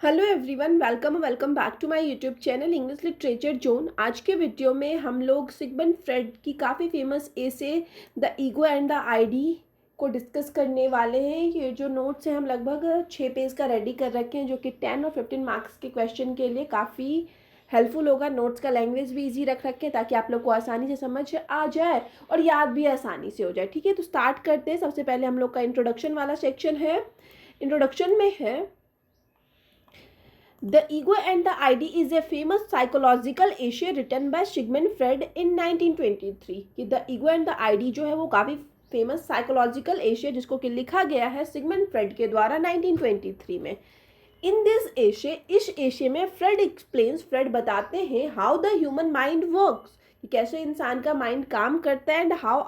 Hello everyone, welcome back to my YouTube channel English literature zone. आज के video में हम लोग सिगमंड फ्रेड की काफ़ी famous essay the ego and the ID को डिस्कस करने वाले हैं। ये जो नोट्स हैं हम लगभग 6 पेज का रेडी कर रखे हैं, जो कि 10 और 15 मार्क्स के क्वेश्चन के लिए काफ़ी हेल्पफुल होगा। नोट्स का लैंग्वेज भी इजी रख रखे हैं ताकि आप लोग को आसानी से समझ आ जाए और याद भी आसानी से हो जाए। ठीक है, तो स्टार्ट करते हैं। सबसे पहले हम लोग का इंट्रोडक्शन वाला सेक्शन है। इंट्रोडक्शन में है The Ego and the ID is a famous psychological essay written by Sigmund Freud in 1923। कि The Ego and the ID जो है वो काफ़ी फेमस साइकोलॉजिकल एशे जिसको कि लिखा गया है सिगमंड फ्रेड के द्वारा 1923 में। इन दिस एशे, इस एशे में फ्रेड बताते हैं how the human mind works, कि कैसे इंसान का माइंड काम करता है, and how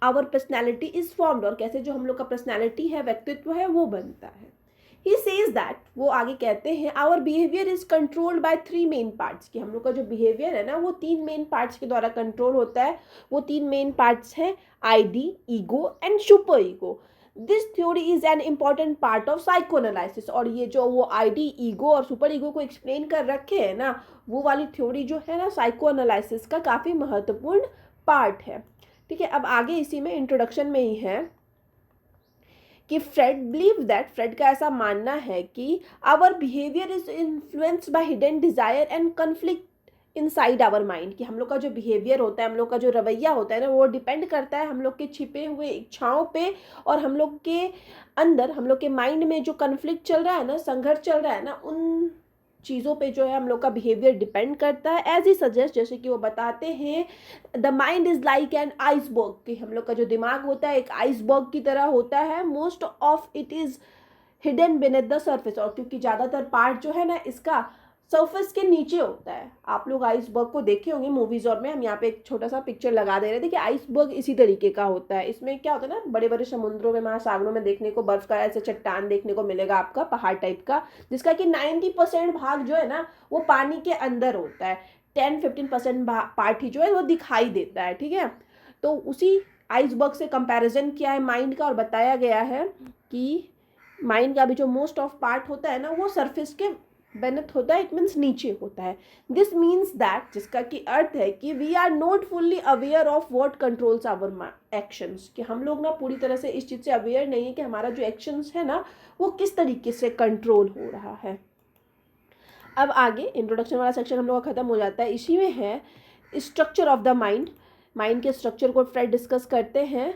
our personality is formed, और कैसे जो हम लोग का पर्सनैलिटी है, व्यक्तित्व है, वो बनता है। He says that, वो आगे कहते हैं, our behaviour is controlled by 3 main parts, कि हम लोग का जो बिहेवियर है ना वो 3 मेन पार्ट्स के द्वारा कंट्रोल होता है। वो 3 मेन पार्ट्स हैं ID, ego and super ego. This theory is an important part of psychoanalysis, और ये जो वो आईडी, ईगो और सुपर ईगो को एक्सप्लेन कर रखे हैं ना, वो वाली थ्योरी जो है ना साइकोएनालिसिस का काफ़ी महत्वपूर्ण पार्ट है। ठीक है, अब आगे इसी में इंट्रोडक्शन में ही है कि फ्रेड का ऐसा मानना है कि our behaviour is influenced by hidden desire and conflict inside our mind, कि हम लोग का जो बिहेवियर होता है, हम लोग का जो रवैया होता है ना, वो डिपेंड करता है हम लोग के छिपे हुए इच्छाओं पे, और हम लोग के अंदर, हम लोग के माइंड में जो कन्फ्लिक्ट चल रहा है ना, संघर्ष चल रहा है ना, उन चीज़ों पे जो है हम लोग का बिहेवियर डिपेंड करता है। एज ही सजेस्ट, जैसे कि वो बताते हैं, the mind is like an iceberg, कि हम लोग का जो दिमाग होता है एक आइसबर्ग की तरह होता है। Most of it is hidden beneath the surface, और क्योंकि ज़्यादातर पार्ट जो है ना इसका सरफेस के नीचे होता है। आप लोग आइसबर्ग को देखे होंगे मूवीज और में, हम यहाँ पे एक छोटा सा पिक्चर लगा दे रहे हैं। देखिए, आइसबर्ग इसी तरीके का होता है। इसमें क्या होता है ना, बड़े बड़े समुद्रों में, महासागरों में देखने को बर्फ का ऐसे चट्टान देखने को मिलेगा आपका, पहाड़ टाइप का, जिसका कि 90% भाग जो है ना वो पानी के अंदर होता है। 10-15% पार्ट ही जो है वो दिखाई देता है। ठीक है, तो उसी आइसबर्ग से कंपैरिजन किया है माइंड का, और बताया गया है कि माइंड का भी जो मोस्ट ऑफ पार्ट होता है ना वो सरफेस के बेनेथ होता है, इट मीन्स नीचे होता है। दिस मीन्स दैट, जिसका कि अर्थ है कि we are not fully aware of what controls our actions, कि हम लोग ना पूरी तरह से इस चीज़ से अवेयर नहीं है कि हमारा जो एक्शंस है ना वो किस तरीके से कंट्रोल हो रहा है। अब आगे इंट्रोडक्शन वाला सेक्शन हम लोग का खत्म हो जाता है। इसी में है structure of the mind. Mind के स्ट्रक्चर को फ्रेड डिस्कस करते हैं।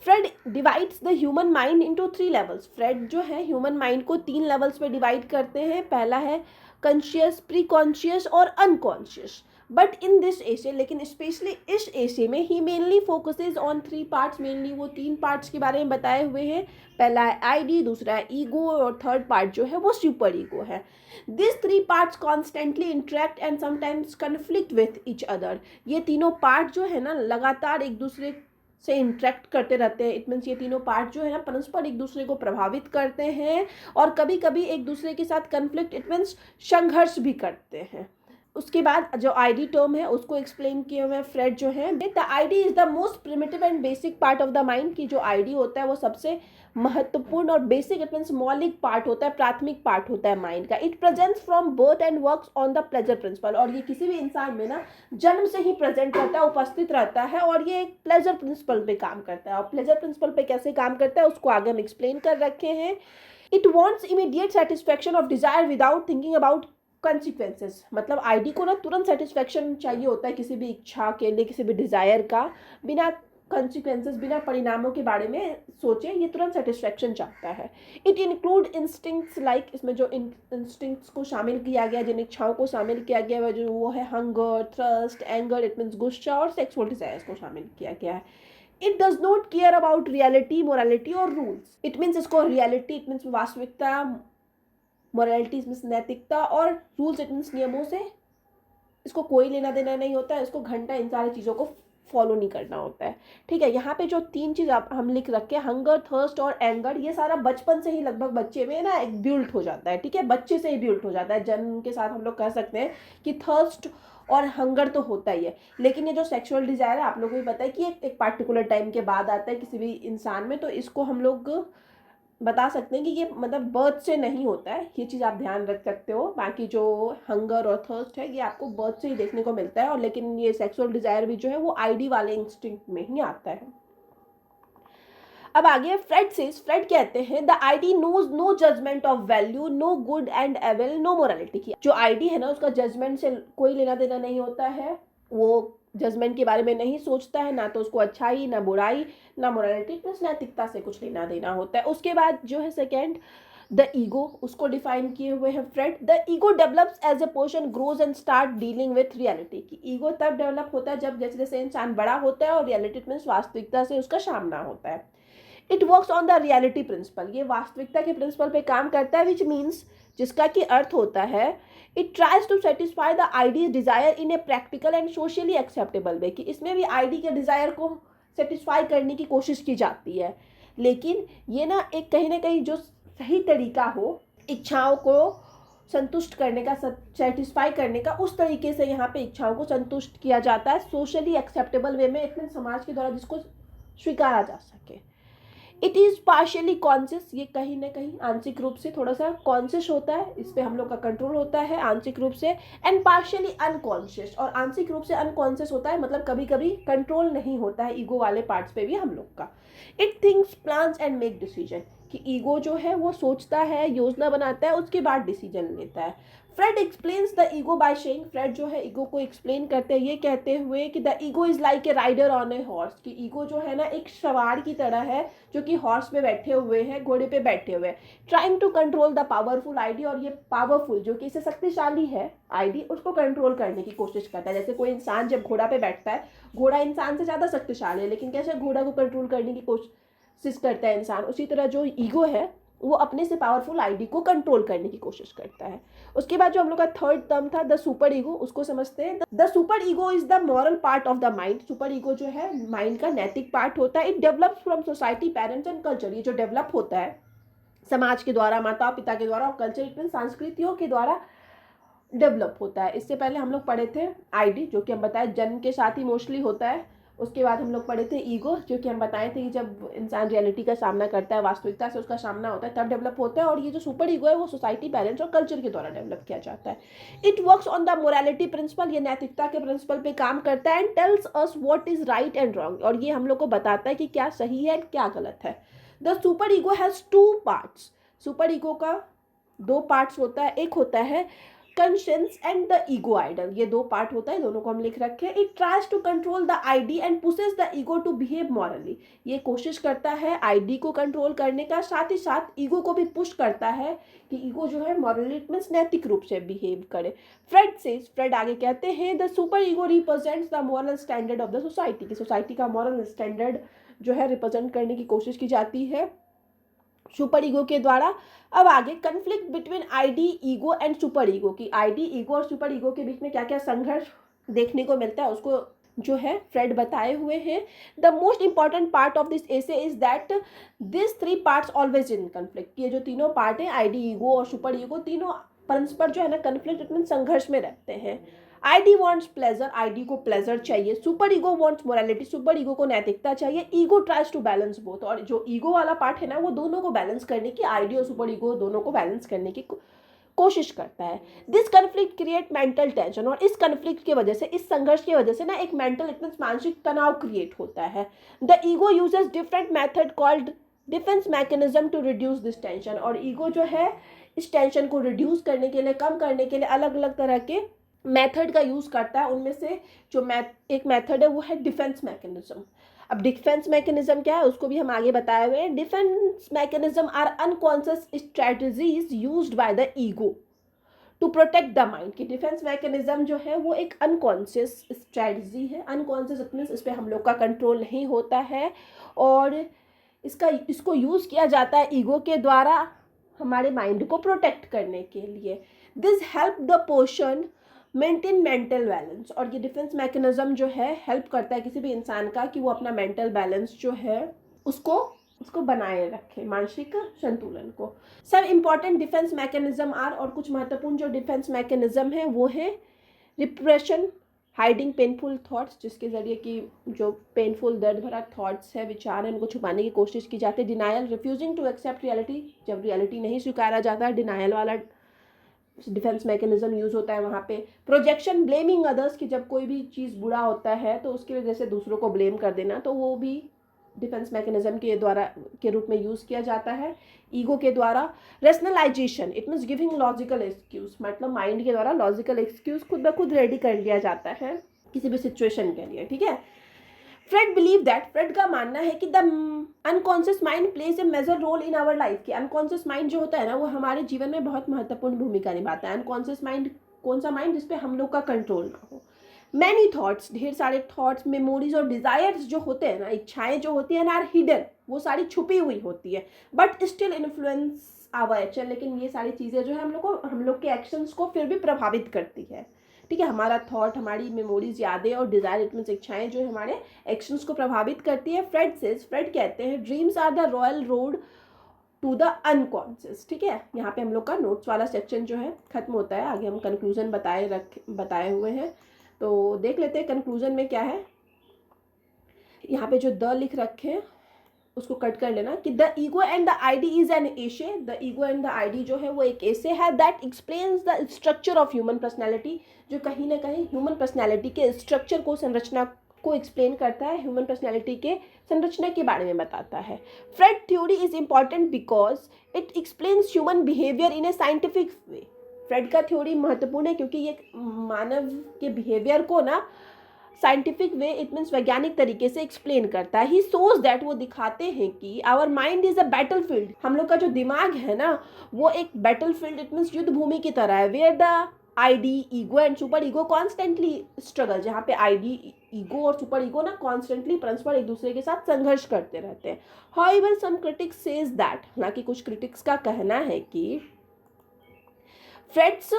Freud divides the human mind into 3 levels. Freud जो है ह्यूमन माइंड को 3 लेवल्स पे डिवाइड करते हैं। पहला है कॉन्शियस, प्री कॉन्शियस और unconscious. But in this essay, लेकिन स्पेशली इस एसे में, he mainly focuses on 3 parts. Mainly वो 3 पार्ट्स के बारे में बताए हुए हैं। पहला है आईडी, दूसरा है ईगो, और थर्ड पार्ट जो है वो सुपर ईगो है। This 3 parts constantly interact and sometimes conflict with each other. ये तीनों पार्ट जो है ना लगातार एक दूसरे से इंटरेक्ट करते रहते हैं। इट मीन्स ये तीनों पार्ट जो है ना परस्पर एक दूसरे को प्रभावित करते हैं, और कभी कभी एक दूसरे के साथ कन्फ्लिक्ट, इट मीन्स संघर्ष भी करते हैं। उसके बाद जो आईडी टर्म है उसको एक्सप्लेन किए हुए फ्रेड जो है, the id is the most primitive and basic part of the mind, की जो आईडी होता है वो सबसे महत्वपूर्ण और बेसिक, इट मीन्स मौलिक पार्ट होता है, प्राथमिक पार्ट होता है माइंड का। It presents from birth and works on the pleasure principal, और ये किसी भी इंसान में ना जन्म से ही प्रेजेंट रहता है, उपस्थित रहता है, और ये एक प्लेजर प्रिंसिपल पे काम करता है। और प्लेजर प्रिंसिपल पे कैसे काम करता है उसको आगे हम एक्सप्लेन कर रखे हैं। It wants immediate satisfaction of desire without thinking about consequences, मतलब आईडी को ना तुरंत सेटिस्फेक्शन चाहिए होता है किसी भी इच्छा के लिए, किसी भी डिजायर का, बिना कंसिक्वेंसेस, बिना परिणामों के बारे में सोचे, ये तुरंत सेटिस्फेक्शन चाहता है। इट इंक्लूड इंस्टिंक्ट्स लाइक, इसमें जो इंस्टिंक्ट्स को शामिल किया गया, जिन इच्छाओं को शामिल किया गया है, जो वो है hunger, thrust, anger, it means गुस्सा, और सेक्सुअल डिजायर्स को शामिल किया गया है। It does not care about reality, morality और रूल्स। इट मीन्स इसको रियलिटी, इट मीन्स वास्तविकता, मोरालिटी मीन्स नैतिकता, और रूल्स इट मीन्स नियमों से इसको कोई लेना देना नहीं होता है। इसको घंटा इन सारी चीज़ों को फॉलो नहीं करना होता है। ठीक है, यहाँ पे जो 3 चीज़ हम लिख रखे हैं, हंगर, थर्स्ट और एंगर, ये सारा बचपन से ही लगभग बच्चे में ना एक बिल्ट हो जाता है। ठीक है, बच्चे से ही बिल्ट हो जाता है, जन्म के साथ हम लोग कह सकते हैं कि थर्स्ट और हंगर तो होता ही है। लेकिन ये जो सेक्सुअल डिजायर है, आप लोगों को भी पता है कि एक पार्टिकुलर टाइम के बाद आता है किसी भी इंसान में, तो इसको हम लोग बता सकते हैं कि ये मतलब बर्थ से नहीं होता है, ये चीज़ आप ध्यान रख सकते हो। बाकी जो हंगर और थर्स्ट है ये आपको बर्थ से ही देखने को मिलता है, और लेकिन ये सेक्सुअल डिज़ायर भी जो है वो आईडी वाले इंस्टिंक्ट में ही आता है। अब आगे फ्रेड कहते हैं the id knows no judgement of value, no good and evil, no morality की। जो आईडी है ना उसका जजमेंट से कोई लेना देना नहीं होता है, वो जजमेंट के बारे में नहीं सोचता है, ना तो उसको अच्छाई ना बुराई ना मोरालिटी प्लस नैतिकता से कुछ लेना देना होता है। उसके बाद जो है सेकेंड द ईगो, उसको डिफाइन किए हुए हैं Freud. The ego develops as a person grows and start dealing with reality की। ईगो तब डेवलप होता है जब जैसे जैसे इंसान बड़ा होता है और रियलिटी मीन्स वास्तविकता से उसका सामना होता है। It works on the reality principle, ये वास्तविकता के प्रिंसिपल पे काम करता है, विच मीन्स जिसका कि अर्थ होता है it tries to satisfy the id's desire in a practical and socially acceptable way, कि इसमें भी आईडी के डिजायर को सेटिस्फाई करने की कोशिश की जाती है, लेकिन ये ना एक कहीं ना कहीं जो सही तरीका हो इच्छाओं को संतुष्ट करने का, सेटिस्फाई करने का, उस तरीके से यहाँ पे इच्छाओं को संतुष्ट किया जाता है सोशली एक्सेप्टेबल वे में, इतने समाज के द्वारा जिसको स्वीकारा जा सके। इट इज़ पार्शियली कॉन्शियस, ये कहीं ना कहीं आंशिक रूप से थोड़ा सा कॉन्शियस होता है, इस पर हम लोग का कंट्रोल होता है आंशिक रूप से। एंड पार्शियली अनकॉन्शियस, और आंशिक रूप से अनकॉन्शियस होता है, मतलब कभी कभी कंट्रोल नहीं होता है ईगो वाले पार्ट्स पे भी हम लोग का। It thinks plans and make decision, कि ईगो जो है वो सोचता है, योजना बनाता है, उसके बाद डिसीजन लेता है। Freud explains the ego by saying, Freud जो है ईगो को एक्सप्लेन करते हैं ये कहते हुए कि the ego is like a rider on a horse, कि ईगो जो है ना एक सवार की तरह है जो कि हॉर्स पे बैठे हुए हैं, घोड़े पे बैठे हुए हैं। Trying to control the powerful id, और ये पावरफुल जो कि इसे शक्तिशाली है आईडी उसको कंट्रोल करने की कोशिश करता है। जैसे कोई इंसान जब घोड़ा पे बैठता है, घोड़ा इंसान से ज़्यादा शक्तिशाली है, लेकिन कैसे घोड़ा को कंट्रोल करने की कोशिश करता है इंसान, उसी तरह जो ईगो है वो अपने से पावरफुल आईडी को कंट्रोल करने की कोशिश करता है। उसके बाद जो हम लोग का थर्ड टर्म था द सुपर ईगो, उसको समझते हैं। The super ego is the moral part of the mind, super ego जो है माइंड का नैतिक पार्ट होता है। It develops from society, parents and culture, ये जो डेवलप होता है समाज के द्वारा, माता पिता के द्वारा, और कल्चर इट संस्कृतियों के द्वारा डेवलप होता है। इससे पहले हम लोग पढ़े थे आईडी, जो कि हम बताए जन्म के साथ ही मोस्टली होता है। उसके बाद हम लोग पढ़े थे ईगो, जो कि हम बताए थे कि जब इंसान रियलिटी का सामना करता है, वास्तविकता से उसका सामना होता है, तब डेवलप होता है। और ये जो सुपर ईगो है वो सोसाइटी, पेरेंट्स और कल्चर के द्वारा डेवलप किया जाता है। It works on the morality principle, ये नैतिकता के प्रिंसिपल पे काम करता है। And tells us what is right and wrong, और ये हम लोग को बताता है कि क्या सही है क्या गलत है। The super ego has two parts, super ego का दो पार्ट्स होता है, एक होता है कंशियंस एंड द ईगो आइडल, ये दो पार्ट होता है, दोनों को हम लिख रखे हैं। It tries to control the id and pushes the ego to behave morally, ये कोशिश करता है आईडी को कंट्रोल करने का, साथ ही साथ ईगो को भी पुश करता है कि ईगो जो है मॉरली मीन्स नैतिक रूप से बिहेव करे। फ्रेड आगे कहते हैं the super ego represents the moral standard of the society, की सोसाइटी का मॉरल स्टैंडर्ड जो है रिप्रेजेंट करने की कोशिश की जाती है सुपर ईगो के द्वारा। अब आगे conflict between ID ego and super ego, की आईडी ईगो और सुपर ईगो के बीच में क्या क्या संघर्ष देखने को मिलता है उसको जो है फ्रेड बताए हुए हैं। The most important part of this essay is that this three parts always in conflict, ये जो तीनों पार्ट हैं आईडी ईगो और सुपर ईगो, तीनों परस्पर जो है ना कन्फ्लिक्ट मीन संघर्ष में रहते हैं। आईडी वॉन्ट्स प्लेजर, आईडी को प्लेजर चाहिए। Superego wants morality, superego को नैतिकता चाहिए। Ego tries to balance both, और जो ईगो वाला पार्ट है ना वो दोनों को बैलेंस करने की, आईडी और सुपर ईगो दोनों को बैलेंस करने की कोशिश करता है। This conflict create mental tension, और इस कन्फ्लिक्ट की वजह से, इस संघर्ष की वजह से ना एक मेंटल इट मीन्स मानसिक तनाव क्रिएट होता है। The ego uses different method called defence mechanism to reduce this tension, और ईगो जो है इस टेंशन को रिड्यूस करने के लिए, कम करने के लिए अलग अलग तरह के मेथड का यूज़ करता है। उनमें से जो एक मेथड है वो है डिफेंस मैकेनिज्म। अब डिफेंस मैकेनिज्म क्या है उसको भी हम आगे बताए हुए हैं। Defence mechanism are unconscious strategies used by the ego to protect the mind, की डिफेंस मैकेनिज्म जो है वो एक अनकॉन्शियस स्ट्रेटजी है। अनकॉन्शियस मीन्स इस पर हम लोग का कंट्रोल नहीं होता है, और इसको यूज़ किया जाता है ईगो के द्वारा हमारे माइंड को प्रोटेक्ट करने के लिए। This help the person maintain mental balance, और ये डिफेंस मैकेनिज्म जो है हेल्प करता है किसी भी इंसान का कि वो अपना मेंटल बैलेंस जो है उसको बनाए रखे, मानसिक संतुलन को। सब इंपॉर्टेंट डिफेंस मैकेनिज्म आर, और कुछ महत्वपूर्ण जो डिफेंस मैकेनिज्म है वो है रिप्रेशन, हाइडिंग पेनफुल थॉट्स, जिसके ज़रिए कि जो पेनफुल दर्द भरा थॉट्स है, विचार है, उनको छुपाने की कोशिश की जाती है। Denial, refusing to accept reality, जब रियलिटी नहीं स्वीकारा जाता है, डिनायल वाला डिफेंस मैकेनिज्म यूज़ होता है वहाँ पे। प्रोजेक्शन, ब्लेमिंग अदर्स, कि जब कोई भी चीज़ बुरा होता है तो उसकी वजह से दूसरों को ब्लेम कर देना, तो वो भी डिफेंस मैकेनिज्म के द्वारा के रूप में यूज़ किया जाता है। ईगो के द्वारा rationalisation, it means giving logical excuse, मतलब माइंड के द्वारा लॉजिकल एक्सक्यूज खुद ब खुद रेडी कर लिया जाता है किसी भी सिचुएशन के लिए, ठीक है। फ्रेड बिलीव दैट, फ्रेड का मानना है कि the unconscious mind plays a major role in our life, कि अनकॉन्शियस माइंड जो होता है ना वो हमारे जीवन में बहुत महत्वपूर्ण भूमिका निभाता है। अनकॉन्शियस माइंड कौन सा माइंड, जिसपे हम लोग का कंट्रोल ना हो। मैनी थॉट्स, ढेर सारे थॉट्स, मेमोरीज और डिजायर्स जो होते हैं ना, इच्छाएं जो होती है ना, आर हिडन, वो सारी छुपी हुई होती है, but still influence our action, लेकिन ये सारी चीज़ें जो है हम लोग के एक्शंस को फिर भी प्रभावित करती है, ठीक है। हमारा थॉट, हमारी मेमोरीज, यादें और डिजायर, इट मीन्स इच्छाएं जो हमारे एक्शंस को प्रभावित करती है। फ्रेड कहते हैं dreams are the royal road to the unconscious, ठीक है। यहाँ पे हम लोग का नोट्स वाला सेक्शन जो है खत्म होता है, आगे हम कंक्लूजन बताए हुए हैं, तो देख लेते हैं कंक्लूजन में क्या है। यहाँ पे जो द लिख रखे हैं उसको कट कर लेना, कि the ego and the id is an essay, the ego and the id जो है वो एक ऐसे है that explains the structure of human personality, जो कहीं ना कहीं ह्यूमन पर्सनैलिटी के स्ट्रक्चर को, संरचना को एक्सप्लेन करता है, ह्यूमन पर्सनैलिटी के संरचना के बारे में बताता है। Freud theory is important because it explains human behaviour in a scientific way. Freud का थ्योरी महत्वपूर्ण है क्योंकि ये मानव के बिहेवियर को ना साइंटिफिक वे, इट मीन्स वैज्ञानिक तरीके से एक्सप्लेन करता है। ही सोज दैट, वो दिखाते हैं कि our mind is a battlefield, हम लोग का जो दिमाग है ना वो एक बैटल फील्ड, इट मीन्स युद्ध भूमि की तरह है। Where the id, ego and superego constantly struggle, जहाँ पे आईडी, ईगो और सुपर ईगो ना कॉन्स्टेंटली परस्पर एक दूसरे के साथ संघर्ष करते रहते हैं। However some critics say that, हालांकि कुछ क्रिटिक्स का कहना है कि Freud's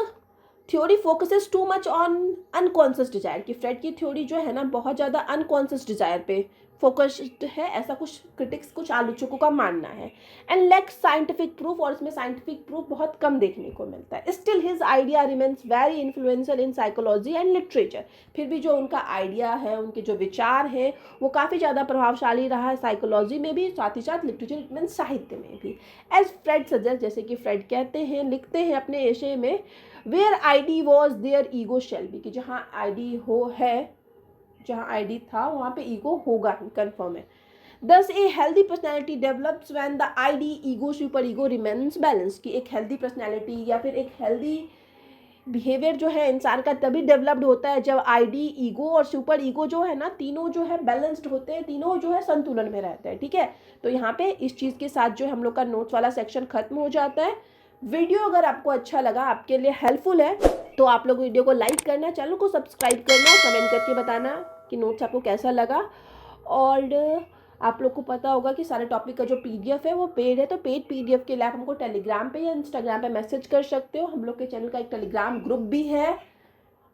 theory focuses too much on unconscious desire, कि फ्रेड की थ्योरी जो है ना बहुत ज़्यादा अनकॉन्शियस डिजायर पे फोकस्ड है, ऐसा कुछ क्रिटिक्स, कुछ आलोचकों का मानना है। एंड लैक्स साइंटिफिक प्रूफ, और इसमें साइंटिफिक प्रूफ बहुत कम देखने को मिलता है। Still his idea remains very influential in psychology and literature, फिर भी जो उनका आइडिया है, उनके जो विचार हैं वो काफ़ी ज़्यादा प्रभावशाली रहा है साइकोलॉजी में भी, साथ ही साथ लिटरेचर, इट मीन्स साहित्य में भी। एज फ्रेड सजेस्ट, जैसे कि फ्रेड कहते हैं, लिखते हैं अपने एशे में, where id was there ego shall be, कि जहाँ आईडी हो है, जहाँ आईडी था वहाँ पे ईगो होगा ही, कन्फर्म है। दस a healthy personality develops when the id, ego, super ego remains balance, की एक हेल्दी पर्सनैलिटी या फिर एक हेल्दी बिहेवियर जो है इंसान का तभी डेवलप्ड होता है जब आईडी, ईगो और सुपर ईगो जो है ना, तीनों जो है बैलेंस्ड होते हैं, तीनों जो है संतुलन में रहते हैं, ठीक है। तो यहाँ पे इस चीज़ के साथ जो हम लोग का नोट्स वाला सेक्शन खत्म हो जाता है। वीडियो अगर आपको अच्छा लगा, आपके लिए हेल्पफुल है, तो आप लोग वीडियो को लाइक करना, चैनल को सब्सक्राइब करना, कमेंट करके बताना कि नोट्स आपको कैसा लगा। और आप लोग को पता होगा कि सारे टॉपिक का जो पीडीएफ है वो पेड है, तो पेड पीडीएफ के लिए आप हमको टेलीग्राम पे या इंस्टाग्राम पे मैसेज कर सकते हो। हम लोग के चैनल का एक टेलीग्राम ग्रुप भी है,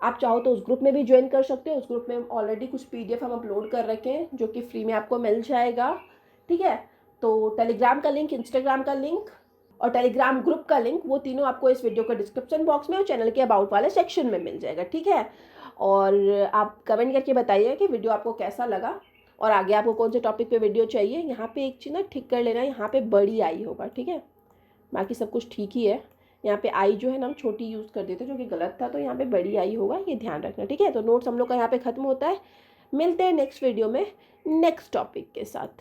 आप चाहो तो उस ग्रुप में भी ज्वाइन कर सकते हो। उस ग्रुप में ऑलरेडी कुछ पीडीएफ हम अपलोड कर रखे हैं जो कि फ्री में आपको मिल जाएगा, ठीक है। तो टेलीग्राम का लिंक, इंस्टाग्राम का लिंक और टेलीग्राम ग्रुप का लिंक, वो तीनों आपको इस वीडियो के डिस्क्रिप्शन बॉक्स में और चैनल के अबाउट वाले सेक्शन में मिल जाएगा, ठीक है। और आप कमेंट करके बताइए कि वीडियो आपको कैसा लगा और आगे आपको कौन से टॉपिक पे वीडियो चाहिए। यहाँ पे एक चीज़ ना ठीक कर लेना, यहाँ पे बड़ी आई होगा, ठीक है, बाकी सब कुछ ठीक ही है। यहाँ पे आई जो है ना हम छोटी यूज़ कर देते जो कि गलत था, तो यहाँ पे बड़ी आई होगा, ये ध्यान रखना, ठीक है। तो नोट्स हम लोग का यहाँ पे ख़त्म होता है, मिलते हैं नेक्स्ट वीडियो में नेक्स्ट टॉपिक के साथ।